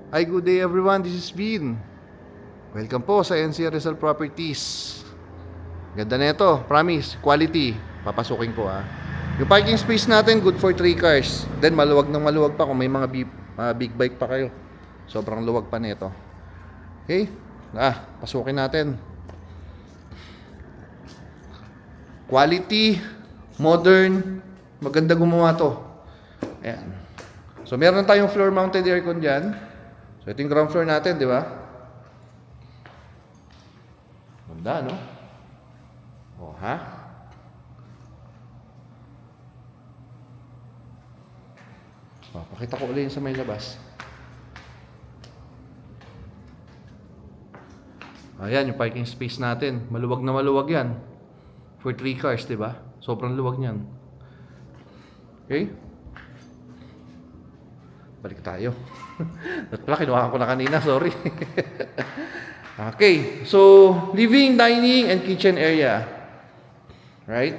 Hi, good day everyone. This is Vin. Welcome po sa NCR Rizal Properties. Ganda nito, promise, quality. Papasukin ko ha. Yung parking space natin, good for 3 cars. Then maluwag ng maluwag pa kung may mga big bike pa kayo. Sobrang luwag pa nito. Okay? Pasukin natin. Quality, modern, maganda gumawa to. Ayan. So meron tayong floor mounted aircon dyan. So ito yung ground floor natin, di ba? Ganda, no? Oh, ha? Oh, pakita ko ulit yung sa may labas. Ayan, yung parking space natin. Maluwag na maluwag yan. For 3 cars, di ba? Sobrang luwag niyan. Okay? Balik tayo. At pala, kinuha ko na kanina. Sorry. Okay. So, living, dining, and kitchen area. Right?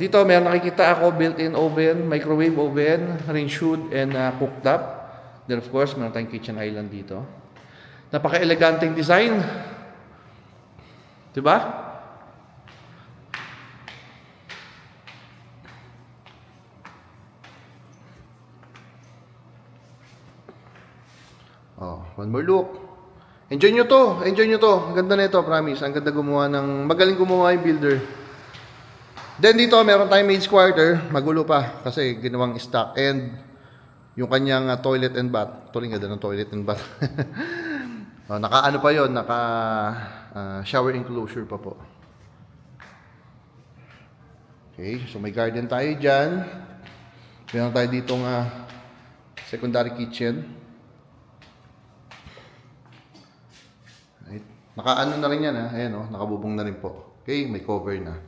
Dito, meron nakikita ako built-in oven, microwave oven, range hood, and cooktop. Then, of course, meron tayong kitchen island dito. Napaka-eleganteng design. Diba? Oh, one more look. Enjoy nyo to. Enjoy nyo to. Ang ganda nito, promise. Ang ganda gumawa ng... Magaling gumawa yung builder. Then dito, meron tayong maid's quarter. Magulo pa kasi ginawang stock. And yung kanyang toilet and bath. Ito rin ganda ng toilet and bath. Naka-ano pa yon, naka shower enclosure pa po. Okay, so may garden tayo dyan. Meron tayo ditong secondary kitchen. Right. Naka-ano na rin yan ha. Ayan o, nakabubong na rin po. Okay, may cover na.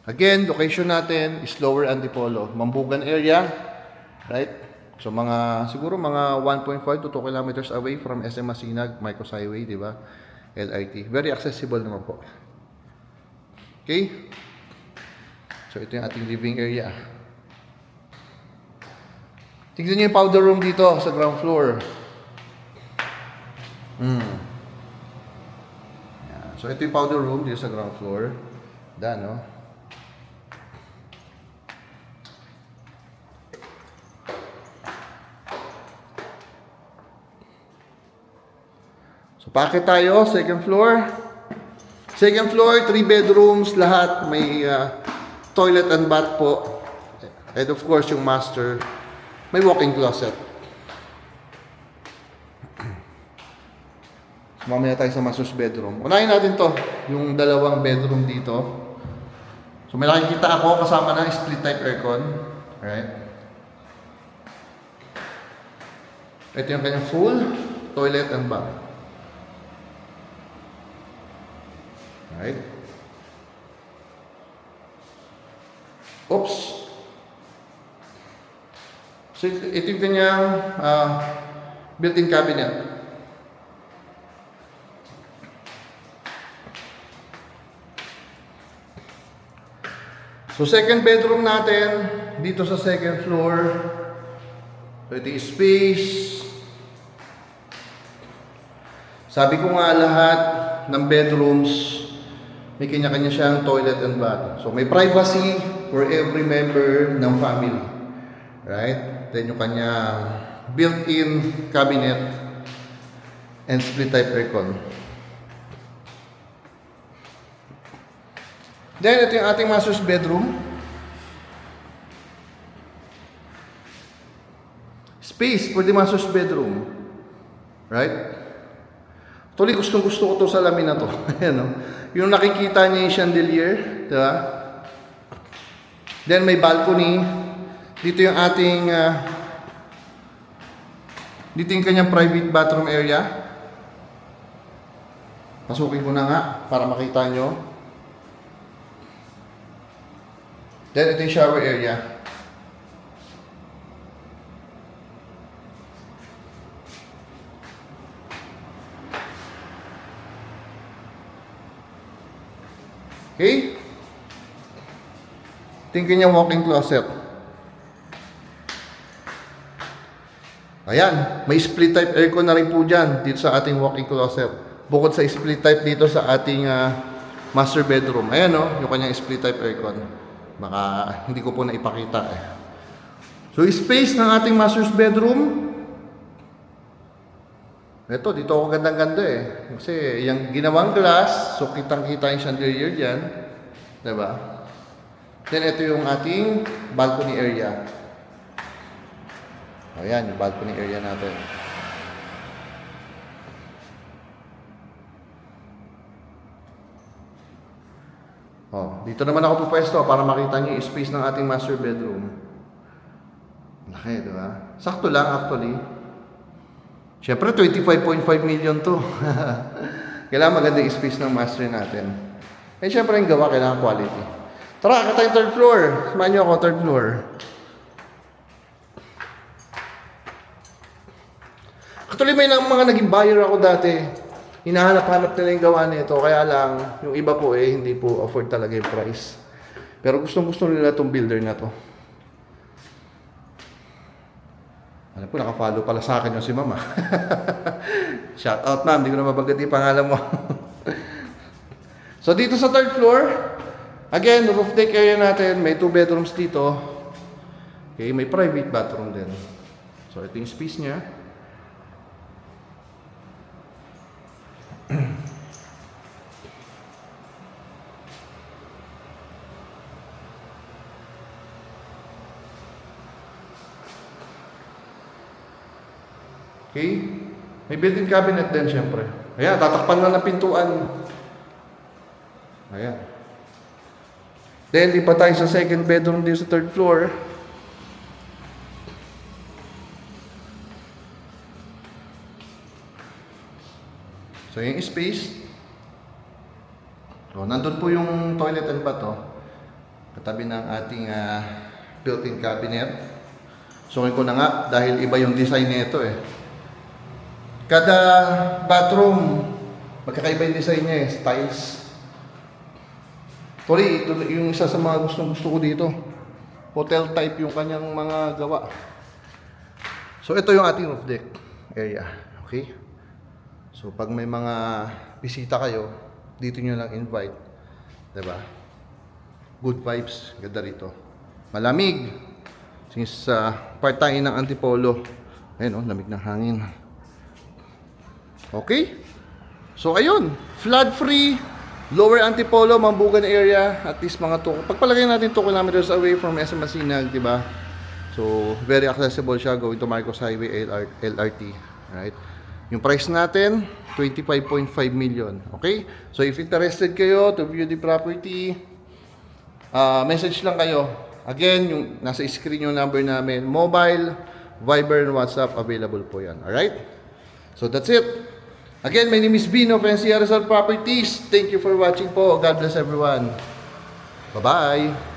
Again, location natin is Lower Antipolo, Mambugan area, right? So siguro mga 1.5 to 2 kilometers away from SM Masinag, Marcos Highway, di ba? LRT. Very accessible naman po. Okay? So ito yung ating living area. Tignan niyo yung powder room dito sa ground floor. Yeah. So ito yung powder room dito sa ground floor. No? So packet tayo, second floor. Second floor, 3 bedrooms, lahat may toilet and bath po. And of course, yung master, may walk-in closet. So, mamaya tayo sa master's bedroom. Unahin natin to, yung dalawang bedroom dito. So may nakikita ako kasama na split type aircon. Alright. Ito yung kanyang full toilet and bath. Alright. Oops. So ito yung kanyang built-in cabinet. So second bedroom natin dito sa second floor. So ito yung space. Sabi ko nga lahat ng bedrooms may kanya-kanya siyang toilet and bath. So may privacy for every member ng family. Right? Then yung kanyang built-in cabinet and split type aircon. Then ito yung ating master's bedroom. Space for the master's bedroom. Right? Actually, gustong-gusto ko to sa lamin na to. Ayan, no? Yung nakikita niya yung chandelier, diba? Then may balcony. Dito yung ating dito yung kanyang private bathroom area. Pasukin ko na nga para makita nyo. Then ito yung shower area. Okay? Tingnan niya walk-in closet. Ayan, may split type aircon na rin po dyan dito sa ating walk-in closet. Bukod sa split type dito sa ating master bedroom. Ayan yung kanyang split type aircon. Baka hindi ko po naipakita eh. So, space ng ating master's bedroom. Ito, dito ako gandang-ganda eh. Kasi yung ginawang glass, so kitang-kita yung chandelier dyan. Diba? Then, ito yung ating balcony area. Ayan, yung balcony area natin. Dito naman ako pupwesto para makita niyo yung space ng ating master bedroom. Laki, diba? Sakto lang actually. Siyempre, 25.5 million to. Kailangan maganda yung space ng master natin. Eh, siyempre, yung gawa, kailangan quality. Tara, akit tayong third floor. Samahan niyo ako, third floor. Actually, may mga naging buyer ako dati. Hinahanap-hanap nila yung gawa nito. Kaya lang, yung iba po hindi po afford talaga yung price. Pero gustong-gusto nila itong builder na to. Alam po, nakafollow pala sa akin yung si Mama. Shout out, ma'am. Hindi ko na mabagat yung pangalan mo. So, dito sa third floor, again, roof deck area natin. May 2 bedrooms dito. Okay, may private bathroom din. So, ito yung space niya. Okay? May built-in cabinet din, syempre. Ayan, tatakpan lang ng pintuan. Ayan. Then, lipat tayo sa second bedroom dito sa third floor. So, yung space. So, nandun po yung toilet and bath, katabi ng ating built-in cabinet. So, ko na nga, dahil iba yung design nito Kada bathroom, magkakaiba yung design niya styles. Sorry, ito yung isa sa mga gusto ko dito. Hotel type yung kanyang mga gawa. So, ito yung ating roof deck area. Okay? So, pag may mga bisita kayo, dito nyo lang invite. Diba? Good vibes. Ganda rito. Malamig. Since part tayo ng Antipolo. Ayun, lamig ng hangin. Okay? So, ayun. Flood-free. Lower Antipolo, Mambugan area. At least mga pagpalagay natin 2 kilometers away from SM Masinag, diba? So, very accessible siya going to Marcos Highway LRT. Right? Yung price natin, 25.5 million. Okay? So, if interested kayo to view the property, message lang kayo. Again, yung nasa screen yung number namin. Mobile, Viber, and WhatsApp, available po yan. Alright? So, that's it. Again, my name is Bino of NCR Rizal Properties. Thank you for watching po. God bless everyone. Bye-bye.